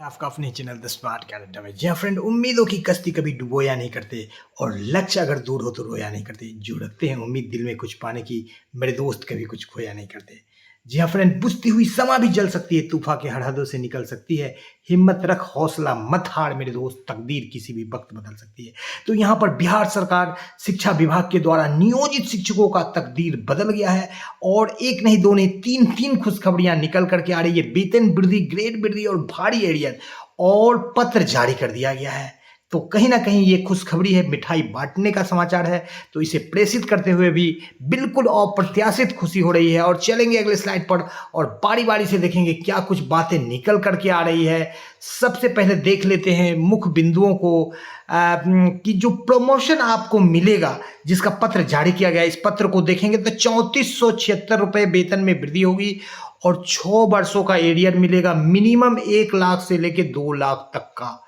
आपका अपने channel the smart calendar में। जी हाँ फ्रेंड, उम्मीदों की कश्ती कभी डुबोया नहीं करते और लक्ष्य अगर दूर हो तो रोया नहीं करते। जो रखते हैं उम्मीद दिल में कुछ पाने की, मेरे दोस्त कभी कुछ खोया नहीं करते। जी हाँ फ्रेंड, बुझती हुई समा भी जल सकती है, तूफान के हरहदों से निकल सकती है। हिम्मत रख, हौसला मत हार मेरे दोस्त, तकदीर किसी भी वक्त बदल सकती है। तो यहाँ पर बिहार सरकार शिक्षा विभाग के द्वारा नियोजित शिक्षकों का तकदीर बदल गया है और एक नहीं दो नहीं तीन तीन खुशखबरियां निकल करके आ रही है। वेतन वृद्धि, ग्रेड वृद्धि और भारी एरियर और पत्र जारी कर दिया गया है। तो कहीं ना कहीं ये खुशखबरी है, मिठाई बांटने का समाचार है। तो इसे प्रेषित करते हुए भी बिल्कुल अप्रत्याशित खुशी हो रही है। और चलेंगे अगले स्लाइड पर और बारी बारी से देखेंगे क्या कुछ बातें निकल करके आ रही है। सबसे पहले देख लेते हैं मुख्य बिंदुओं को कि जो प्रमोशन आपको मिलेगा, जिसका पत्र जारी किया गया, इस पत्र को देखेंगे तो 3476 रुपये वेतन में वृद्धि होगी और 6 वर्षों का एरियर मिलेगा। मिनिमम 1 लाख से लेके 2 लाख तक का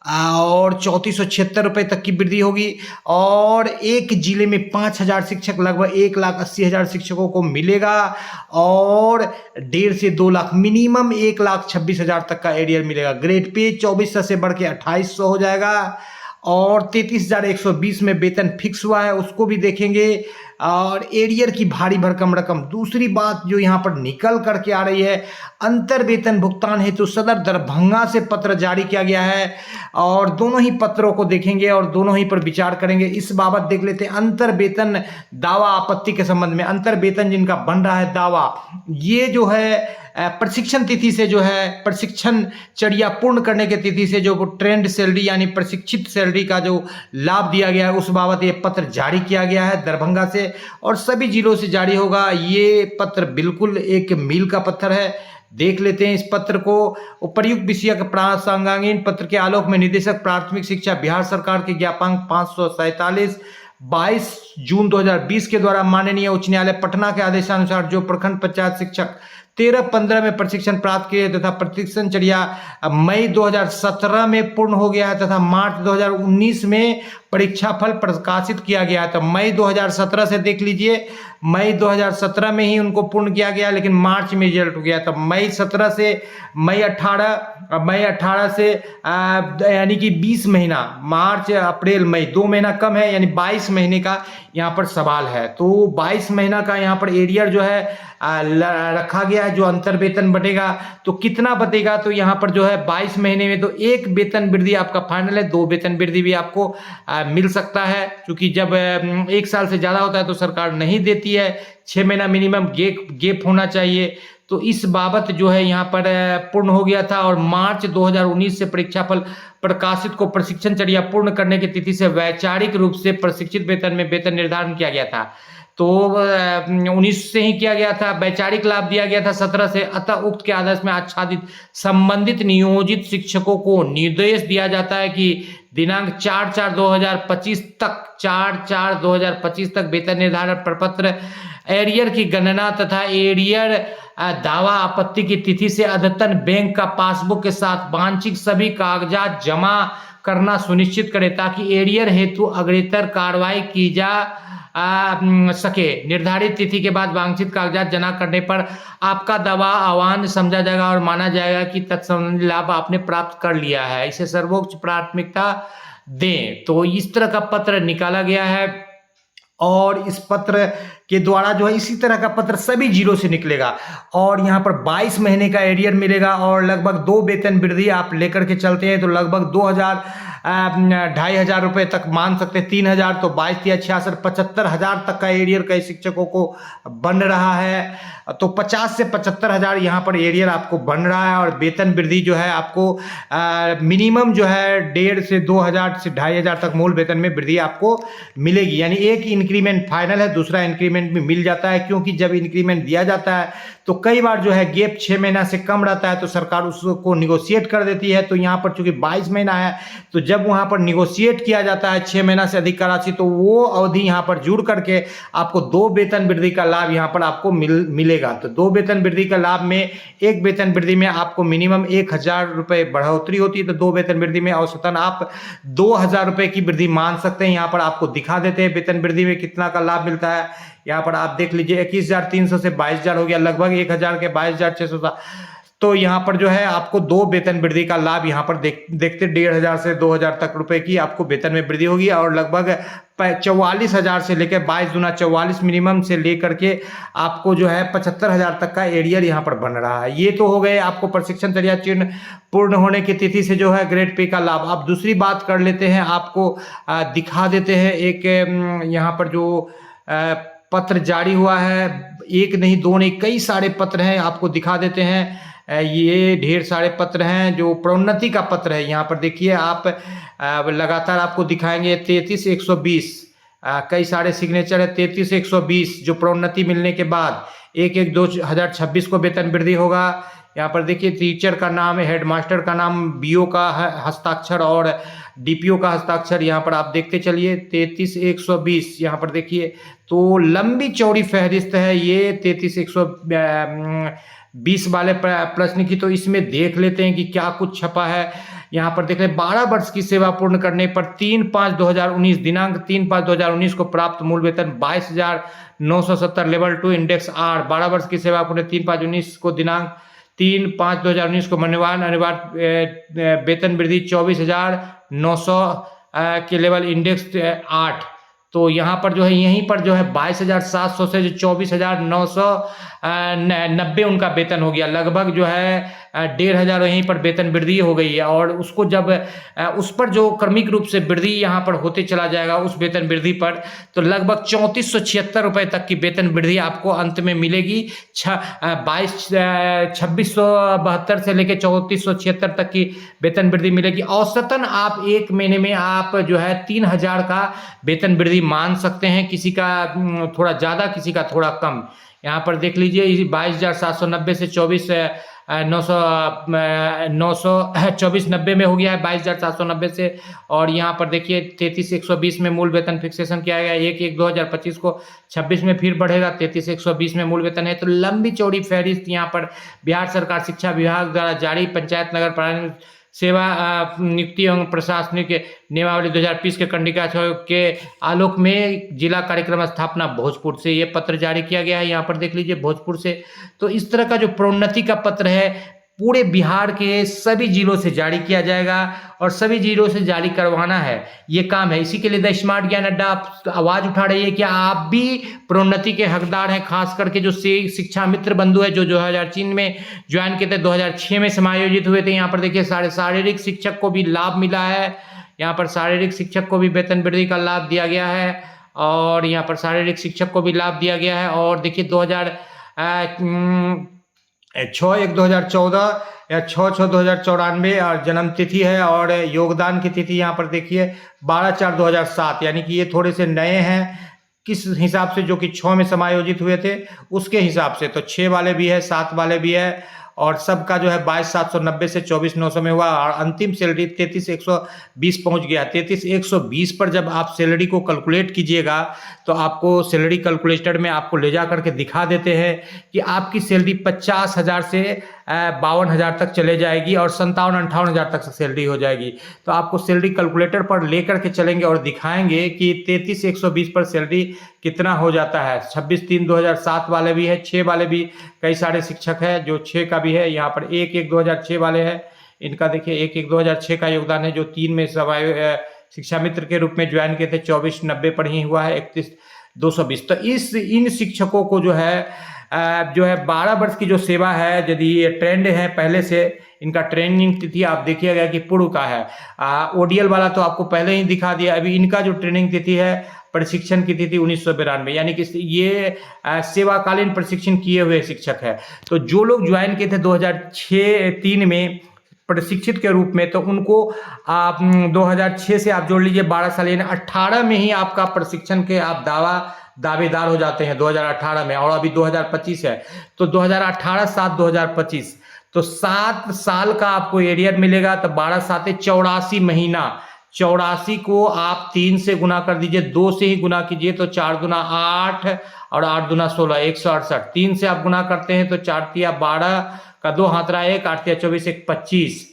और 3476 रुपये तक की वृद्धि होगी। और एक जिले में 5000 शिक्षक, लगभग 1,80,000 शिक्षकों को मिलेगा और 1.5 से 2 लाख, मिनिमम 1,26,000 तक का एरियर मिलेगा। ग्रेड पे 2400 से बढ़ के 2800 हो जाएगा और 33,120 में वेतन फिक्स हुआ है, उसको भी देखेंगे। और एरियर की भारी भरकम रकम। दूसरी बात जो यहाँ पर निकल करके आ रही है, अंतर वेतन भुगतान हेतु सदर दरभंगा से पत्र जारी किया गया है और दोनों ही पत्रों को देखेंगे और दोनों ही पर विचार करेंगे। इस बाबत देख लेते हैं अंतर वेतन दावा आपत्ति के संबंध में। अंतर वेतन जिनका बन रहा है दावा, ये जो है प्रशिक्षण तिथि से जो है प्रशिक्षण चर्या पूर्ण करने की तिथि से जो ट्रेंड सैलरी यानी प्रशिक्षित सैलरी का जो लाभ दिया गया है, उस बाबत ये पत्र जारी किया गया है दरभंगा से और सभी जिलों से जारी होगा। ये पत्र बिल्कुल एक मील का पत्थर है। देख लेते हैं इस पत्र को। उपर्युक्त विषयक प्रासंगिक पत्र के आलोक में निदेशक प्राथमिक शिक्षा बिहार सरकार के ज्ञापांक 547 22 जून 2020 के द्वारा माननीय उच्च न्यायालय पटना के आदेशानुसार जो प्रखंड पंचायत शिक्षक 13-15 में प्रशिक्षण प्राप्त किए तथा प्रशिक्षण चर्या मई 2017 में पूर्ण हो गया है तथा मार्च 2019 में परीक्षा फल प्रकाशित किया गया है। तो मई 2017 से देख लीजिए, मई 2017 में ही उनको पूर्ण किया गया, लेकिन मार्च में रिजल्ट हो गया। तो मई 17 से मई 18 से यानी कि 20 महीना, मार्च अप्रैल मई 2 महीना कम है, यानी 22 महीने का यहाँ पर सवाल है। तो 22 महीना का यहाँ पर एरियर जो है रखा गया है। जो अंतर वेतन बटेगा तो कितना बटेगा, तो यहाँ पर जो है 22 महीने में तो 1 वेतन वृद्धि आपका फाइनल है, 2 वेतन वृद्धि भी आपको मिल सकता है। क्योंकि जब 1 साल से ज्यादा होता है तो सरकार नहीं देती है, 6 महीना मिनिमम गैप होना चाहिए। तो इस बाबत जो है यहाँ पर पूर्ण हो गया था और मार्च 2019 से परीक्षा फल प्रकाशित को प्रशिक्षण चर्या पूर्ण करने की तिथि से वैचारिक रूप से प्रशिक्षित वेतन में वेतन निर्धारण किया गया था। तो 19 से ही किया गया था, वैचारिक लाभ दिया गया था 17 से। अतः उक्त के आदेश में आच्छादित संबंधित नियोजित शिक्षकों को निर्देश दिया जाता है कि दिनांक 4/4/2025 तक 4/4/2025 तक वेतन निर्धारण प्रपत्र, एरियर की गणना तथा एरियर दावा आपत्ति की तिथि से अद्यतन बैंक का पासबुक के साथ वांछित सभी कागजात जमा करना सुनिश्चित करें ताकि एरियर हेतु अग्रेतर कार्रवाई की जा सके। निर्धारित तिथि के बाद वांछित कागजात जमा करने पर आपका दावा अमान्य समझा जाएगा और माना जाएगा कि तत्संबंधी लाभ आपने प्राप्त कर लिया है, इसे सर्वोच्च प्राथमिकता दें। तो इस तरह का पत्र निकाला गया है और इस पत्र के द्वारा जो है इसी तरह का पत्र सभी जिलों से निकलेगा और यहाँ पर 22 महीने का एरियर मिलेगा और लगभग 2 वेतन वृद्धि आप लेकर के चलते हैं तो लगभग 2,000-2,500 रुपये तक मान सकते हैं, 3,000 तो 22-66 75,000 तक का एरियर कई शिक्षकों को बन रहा है। तो 50 से 75,000 यहाँ पर एरियर आपको बन रहा है और वेतन वृद्धि जो है आपको मिनिमम जो है 1,500 से 2,000 से 2,500 तक मूल वेतन में वृद्धि आपको मिलेगी। यानी एक इंक्रीमेंट फाइनल है, दूसरा इंक्रीमेंट भी मिल जाता है। क्योंकि जब इंक्रीमेंट दिया जाता है तो कई बार जो है गैप 6 महीना से कम रहता है तो सरकार उसको निगोशिएट कर देती है। तो यहाँ पर चूंकि 22 महीना है तो जब वहाँ पर निगोशिएट किया जाता है 6 महीना से अधिक का राशि, तो वो अवधि यहाँ पर जुड़ करके आपको 2 वेतन वृद्धि का लाभ यहाँ पर आपको मिलेगा। तो 2 वेतन वृद्धि का लाभ में एक वेतन वृद्धि में आपको मिनिमम 1,000 रुपये बढ़ोतरी होती है, तो 2 वेतन वृद्धि में औसतन आप 2,000 रुपये की वृद्धि मान सकते हैं। यहाँ पर आपको दिखा देते हैं वेतन वृद्धि में कितना का लाभ मिलता है। यहाँ पर आप देख लीजिए 21,300 से 22,000 हो गया, लगभग 1,000 के 22,600 तो यहाँ पर जो है आपको 2 वेतन वृद्धि का लाभ यहाँ पर देखते 1,500 से 2,000 तक रुपए की आपको वेतन में वृद्धि होगी और लगभग 44,000 से लेकर 22 दूना 44 मिनिमम से लेकर के आपको जो है 75,000 तक का एरियर यहाँ पर बन रहा है। ये तो हो गए आपको प्रशिक्षण चर्या चिन्ह पूर्ण होने की तिथि से जो है ग्रेड पे का लाभ। अब दूसरी बात कर लेते हैं, आपको दिखा देते हैं एक यहाँ पर जो पत्र जारी हुआ है, एक नहीं दो नहीं कई सारे पत्र हैं, आपको दिखा देते हैं। ये ढेर सारे पत्र हैं जो प्रोन्नति का पत्र है। यहाँ पर देखिए आप लगातार आपको दिखाएंगे 33,120 कई सारे सिग्नेचर है। 33,120 जो प्रोन्नति मिलने के बाद 1/1/2026 को वेतन वृद्धि होगा। यहाँ पर देखिए टीचर का नाम है, हेडमास्टर का नाम, बीओ का हस्ताक्षर और डीपीओ का हस्ताक्षर यहाँ पर आप देखते चलिए। 33,120 यहाँ पर देखिए, तो लंबी चौड़ी फहरिस्त है ये 33,120 वाले प्रश्न की। तो इसमें देख लेते हैं कि क्या कुछ छपा है। यहाँ पर देख रहे 12 वर्ष की सेवा पूर्ण करने पर 3/5/2019 दिनांक 3/5/2019 को प्राप्त मूल वेतन 22,970 लेवल 2 इंडेक्स R। 12 वर्ष की सेवा पूर्ण 3/5/19 को दिनांक 3/5/2019 को मन्यवान अनिवार्य वेतन वृद्धि 24,900 के लेवल इंडेक्स 8। तो यहाँ पर जो है यहीं पर जो है 22,700 से जो 24,990 उनका वेतन हो गया। लगभग जो है 1,500 यहीं पर वेतन वृद्धि हो गई है। और उसको जब उस पर जो क्रमिक रूप से वृद्धि यहाँ पर होते चला जाएगा उस वेतन वृद्धि पर, तो लगभग 3,476 रुपए तक की वेतन वृद्धि आपको अंत में मिलेगी। 2,672 से लेकर 3,476 तक की वेतन वृद्धि मिलेगी। औसतन आप एक महीने में आप जो है 3,000 का वेतन वृद्धि मान सकते हैं, किसी का थोड़ा ज़्यादा किसी का थोड़ा कम। यहाँ पर देख लीजिए 22,790 से 24,990 में हो गया है 22,790 से। और यहाँ पर देखिए 33,120 में मूल वेतन फिक्सेशन किया गया। 1/1/2025 को 26 में फिर बढ़ेगा, 33,120 में मूल वेतन है। तो लंबी चौड़ी फहरिस्त यहाँ पर बिहार सरकार शिक्षा विभाग द्वारा जारी पंचायत नगर प्रणाली सेवा नियुक्ति एवं प्रशासनिक नियमावली 2020 के कंडिका के आलोक में जिला कार्यक्रम स्थापना भोजपुर से ये पत्र जारी किया गया है। यहाँ पर देख लीजिए भोजपुर से। तो इस तरह का जो प्रोन्नति का पत्र है पूरे बिहार के सभी जिलों से जारी किया जाएगा और सभी जिलों से जारी करवाना है, ये काम है। इसी के लिए द स्मार्ट ज्ञान अड्डा आप आवाज उठा रही है कि आप भी प्रोन्नति के हकदार हैं। खास करके जो शिक्षा मित्र बंधु है जो 2003 में ज्वाइन किए थे, 2006 में समायोजित हुए थे। यहाँ पर देखिए शारीरिक शिक्षक को भी लाभ मिला है। यहाँ पर शारीरिक शिक्षक को भी वेतन वृद्धि का लाभ दिया गया है और यहाँ पर शारीरिक शिक्षक को भी लाभ दिया गया है। और देखिए 6/1/2014 या 6/6/2094 और जन्म तिथि है। और योगदान की तिथि यहाँ पर देखिए 12/4/2007, यानी कि ये थोड़े से नए हैं किस हिसाब से, जो कि 6 में समायोजित हुए थे उसके हिसाब से। तो 6 वाले भी है, 7 वाले भी है और सबका जो है 22,790 से 24,900 में हुआ। और अंतिम सैलरी 33,120 पहुंच गया। 33,120 पर जब आप सैलरी को कैलकुलेट कीजिएगा तो आपको सैलरी कैलकुलेटर में आपको ले जा करके दिखा देते हैं कि आपकी सैलरी 50,000 से 52,000 तक चले जाएगी और 57,000-58,000 तक सैलरी हो जाएगी। तो आपको सैलरी कैलकुलेटर पर लेकर के चलेंगे और दिखाएंगे कि 33,120 पर सैलरी कितना हो जाता है। 26/3/2007 वाले भी है, 6 वाले भी कई सारे शिक्षक हैं जो 6 का भी है। यहाँ पर 1/1/2006 वाले हैं, इनका देखिए 1/1/2006 का योगदान है जो 3 में शिक्षा मित्र के रूप में ज्वाइन किए थे। 24,90 पर ही हुआ है 31,220। तो इन शिक्षकों को जो है 12 वर्ष की जो सेवा है, यदि ये ट्रेंड है पहले से, इनका ट्रेनिंग तिथि आप देखिएगा कि पूर्व का है। ओडीएल वाला तो आपको पहले ही दिखा दिया। अभी इनका जो ट्रेनिंग तिथि है प्रशिक्षण की तिथि 1992, यानी कि ये सेवाकालीन प्रशिक्षण किए हुए शिक्षक है। तो जो लोग ज्वाइन किए थे 2006-3 में प्रशिक्षित के रूप में, तो उनको आप 2006 से आप जोड़ लीजिए 12 साल, यानी 18 में ही आपका प्रशिक्षण के आप दावेदार हो जाते हैं 2018 में। और अभी 2025 है तो 2018-7-2025 तो 7 साल का आपको एरियर मिलेगा। तो 12/7 84 महीना, 84 को आप 3 से गुना कर दीजिए, 2 से ही गुना कीजिए तो 4 दूना 8 और 8 दूना 16, 168। 3 से आप गुना करते हैं तो 4 तिया 12 का 2 हाथ रहा 1, 8 तिया 24, 1 25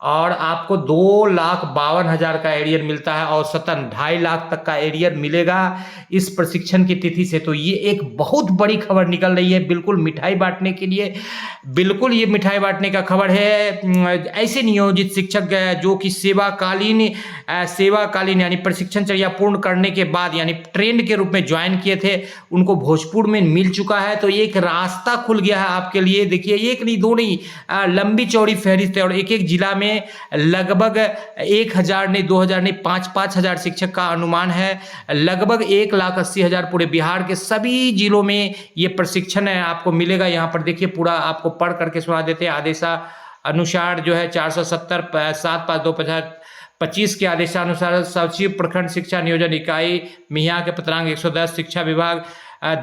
और आपको 2,52,000 का एरियर मिलता है, औसतन 2.5 लाख तक का एरियर मिलेगा इस प्रशिक्षण की तिथि से। तो ये एक बहुत बड़ी खबर निकल रही है, बिल्कुल मिठाई बांटने के लिए, बिल्कुल ये मिठाई बांटने का खबर है। ऐसे नियोजित शिक्षक जो कि सेवाकालीन यानी प्रशिक्षणचर्या पूर्ण करने के बाद यानी ट्रेंड के रूप में ज्वाइन किए थे, उनको भोजपुर में मिल चुका है। तो एक रास्ता खुल गया है आपके लिए। देखिए, एक नहीं दो नहीं, लंबी चौड़ी फहरिस्त है और एक एक जिला में लगभग 1,000 नहीं, 2,000 नहीं, 5,000 शिक्षक का अनुमान है। लगभग 1,80,000 पूरे बिहार के सभी जिलों में ये प्रशिक्षण है आपको मिलेगा। यहाँ पर देखिए, पूरा आपको पढ़ करके सुना देते हैं। आदेशा अनुसार जो है 470 7/5/2025 के आदेशानुसार सचिव प्रखंड शिक्षा नियोजन इकाई मिहिया के पत्रांग 110 शिक्षा विभाग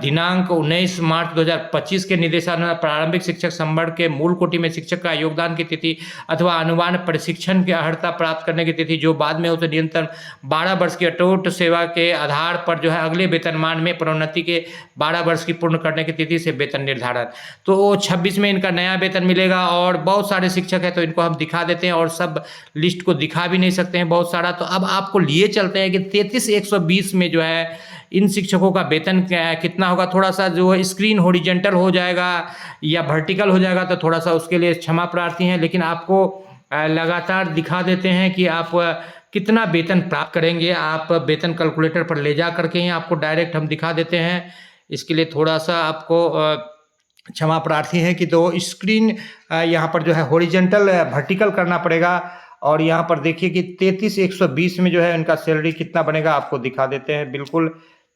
दिनांक 19 मार्च 2025 के निर्देशानुसार प्रारंभिक शिक्षक संवर्ग के मूल कोटि में शिक्षक का योगदान की तिथि अथवा अनुमान प्रशिक्षण की अर्हता प्राप्त करने की तिथि जो बाद में उसे निरंतर 12 वर्ष की अटूट सेवा के आधार पर जो है अगले वेतनमान में प्रोन्नति के 12 वर्ष की पूर्ण करने की तिथि से वेतन निर्धारण। तो 26 में इनका नया वेतन मिलेगा और बहुत सारे शिक्षक हैं तो इनको हम दिखा देते हैं और सब लिस्ट को दिखा भी नहीं सकते हैं बहुत सारा। तो अब आपको लिए चलते हैं कि 33,120 में जो है इन शिक्षकों का वेतन कितना होगा। थोड़ा सा जो स्क्रीन हॉरिजेंटल हो जाएगा या वर्टिकल हो जाएगा तो थोड़ा सा उसके लिए क्षमा प्रार्थी हैं, लेकिन आपको लगातार दिखा देते हैं कि आप कितना वेतन प्राप्त करेंगे। आप वेतन कैलकुलेटर पर ले जा करके ही आपको डायरेक्ट हम दिखा देते हैं। इसके लिए थोड़ा सा आपको क्षमा प्रार्थी हैं कि तो स्क्रीन यहाँ पर जो है हॉरिजेंटल वर्टिकल करना पड़ेगा। और यहाँ पर देखिए कि 33,120 में जो है इनका सैलरी कितना बनेगा आपको दिखा देते हैं। बिल्कुल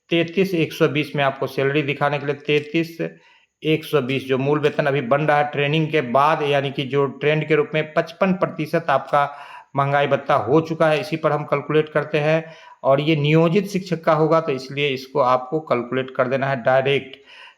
33,120 में आपको सैलरी दिखाने के लिए 33,120 जो मूल वेतन अभी बन रहा है ट्रेनिंग के बाद, यानी कि जो ट्रेंड के रूप में 55% आपका महंगाई भत्ता हो चुका है, इसी पर हम कैलकुलेट करते हैं। और ये नियोजित शिक्षक का होगा तो इसलिए इसको आपको कैलकुलेट कर देना है डायरेक्ट।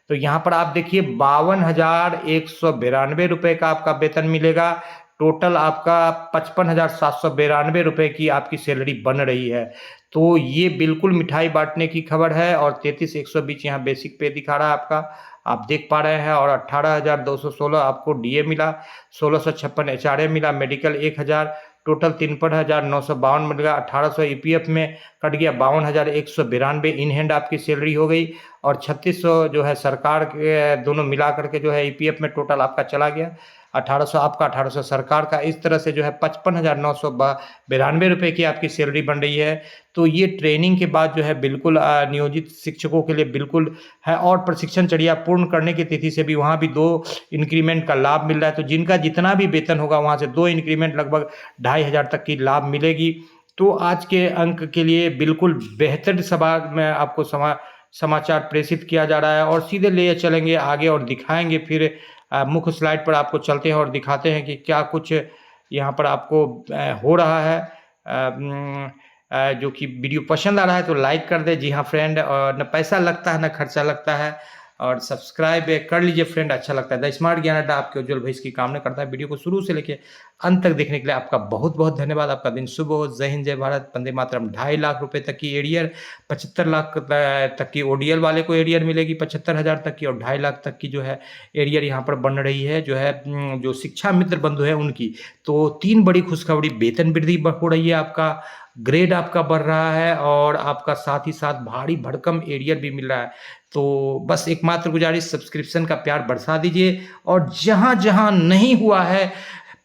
तो यहाँ पर आप देखिए 52,192 रुपये का आपका वेतन मिलेगा। टोटल आपका 55,792 रुपये की आपकी सैलरी बन रही है। तो ये बिल्कुल मिठाई बांटने की खबर है। और 33,120 यहाँ बेसिक पे दिखा रहा है आपका, आप देख पा रहे हैं। और 18,216 आपको डीए मिला, 1,656 एचआरए मिला, मेडिकल 1,000, टोटल 53,952 मिलेगा। 1,800 ईपीएफ में कट गया, 52,192 इन हैंड आपकी सैलरी हो गई। और 3,600 जो है सरकार के दोनों मिला करके जो है ईपीएफ में टोटल आपका चला गया। 1,800 आपका, 1,800 सरकार का। इस तरह से जो है 55,992 रुपये की आपकी सैलरी बन रही है। तो ये ट्रेनिंग के बाद जो है बिल्कुल नियोजित शिक्षकों के लिए बिल्कुल है। और प्रशिक्षणचर्या पूर्ण करने की तिथि से भी वहाँ भी 2 इंक्रीमेंट का लाभ मिल रहा है। तो जिनका जितना भी वेतन होगा वहाँ से 2 इंक्रीमेंट लगभग 2,500 तक की लाभ मिलेगी। तो आज के अंक के लिए बिल्कुल बेहतर सभा में आपको समाचार प्रेषित किया जा रहा है। और सीधे ले चलेंगे आगे और दिखाएंगे फिर मुख्य स्लाइड पर आपको चलते हैं और दिखाते हैं कि क्या कुछ यहाँ पर आपको हो रहा है। जो कि वीडियो पसंद आ रहा है तो लाइक कर दे। जी हाँ फ्रेंड, और न पैसा लगता है न खर्चा लगता है, और सब्सक्राइब कर लीजिए फ्रेंड, अच्छा लगता है। द स्मार्ट ज्ञान अड्डा आपके उज्जवल भविष्य की कामना करता है। वीडियो को शुरू से लेकर अंत तक देखने के लिए आपका बहुत बहुत धन्यवाद। आपका दिन शुभ हो। जय हिंद, जय भारत, वंदे मातरम। 2.5 लाख रुपए तक की एरियर, 75 लाख तक की ओडीएल वाले को एरियर मिलेगी 75,000 तक की, और 2.5 लाख तक की जो है एरियर यहाँ पर बन रही है जो है जो शिक्षा मित्र बंधु है उनकी। तो 3 बड़ी खुशखबरी, वेतन वृद्धि हो रही है, आपका ग्रेड आपका बढ़ रहा है, और आपका साथ ही साथ भारी भरकम एरियर भी मिल रहा है। तो बस एकमात्र गुजारिश, सब्सक्रिप्शन का प्यार बरसा दीजिए। और जहां जहां नहीं हुआ है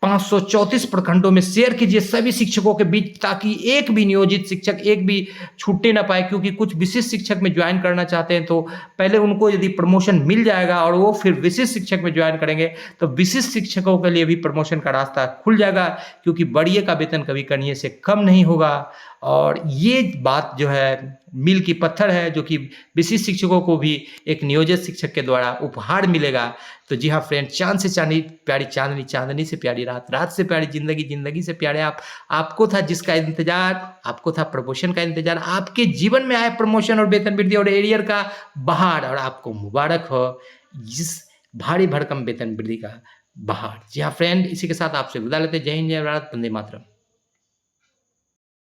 534 प्रखंडों में शेयर कीजिए सभी शिक्षकों के बीच, ताकि एक भी नियोजित शिक्षक एक भी छूटने ना पाए। क्योंकि कुछ विशिष्ट शिक्षक में ज्वाइन करना चाहते हैं तो पहले उनको यदि प्रमोशन मिल जाएगा और वो फिर विशिष्ट शिक्षक में ज्वाइन करेंगे तो विशिष्ट शिक्षकों के लिए भी प्रमोशन का रास्ता खुल जाएगा। क्योंकि बढ़िए का वेतन कभी कनिए से कम नहीं होगा। और ये बात जो है मील की पत्थर है, जो कि विशिष्ट शिक्षकों को भी एक नियोजित शिक्षक के द्वारा उपहार मिलेगा। तो जी हाँ फ्रेंड, चांद से चांदनी प्यारी चांदनी, चांदनी से प्यारी रात, रात से प्यारी जिंदगी, जिंदगी से प्यारे आप। आपको था जिसका इंतजार, आपको था प्रमोशन का इंतजार, आपके जीवन में आए प्रमोशन और वेतन वृद्धि और एरियर का बहार, और आपको मुबारक हो इस भारी भरकम वेतन वृद्धि का बहार। जी हाँ फ्रेंड, इसी के साथ आपसे विदा लेते। जय हिंद, जय भारत, वंदे मातरम।